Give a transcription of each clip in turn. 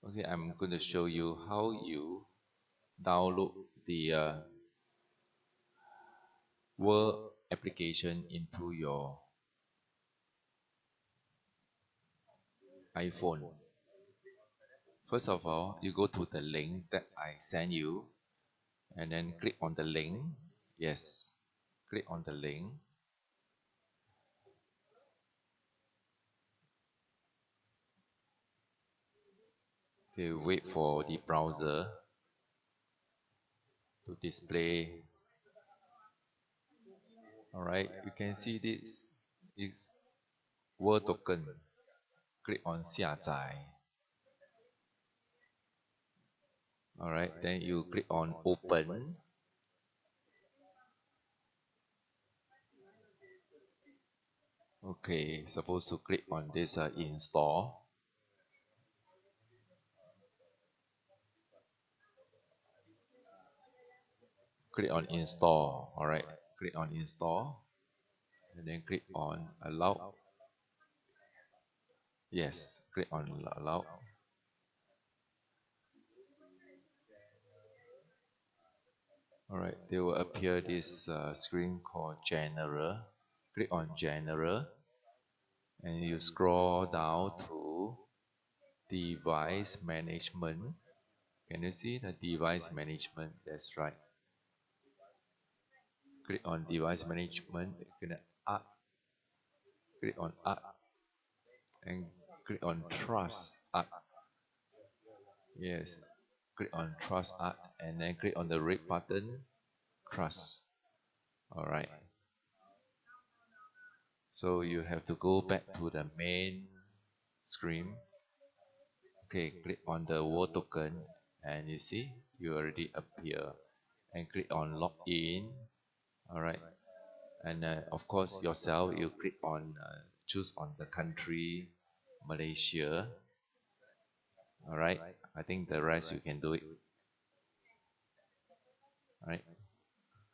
Okay, I'm going to show you how you download the Word application into your iPhone. First of all, you go to the link that I sent you and then click on the link. Yes, click on the link. Okay, wait for the browser to display. Alright, you can see this is WoToken. Click on 下载. Alright, then you click on open. Okay, supposed to click on this install. Click on install. Alright, click on install and then click on allow. Yes, click on allow. Alright, there will appear this screen called general. Click on general and you scroll down to device management. Can you see the device management? That's right. Click on device management. Click on add and click on trust add. Yes, click on trust add and then click on the red button trust. Alright, so you have to go back to the main screen. Okay, click on the WoToken and you see you already appear and click on login. Alright, and of course yourself you click on choose on the country Malaysia. Alright, I think the rest you can do it. Alright,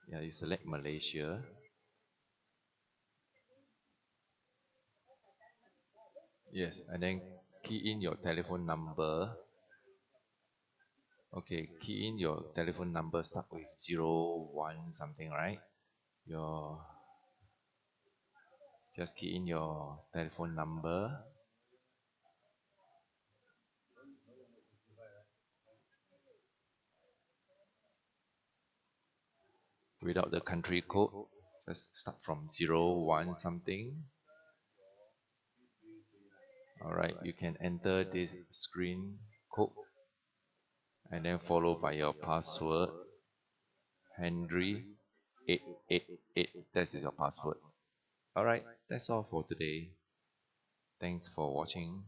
yeah, you select Malaysia. Yes, and then key in your telephone number. Okay, key in your telephone number, start with 01 something, right? Just key in your telephone number. Without the country code, just start from 01 something. Alright, you can enter this screen code and then followed by your password. Henry 888, that is your password. Alright, that's all for today. Thanks for watching.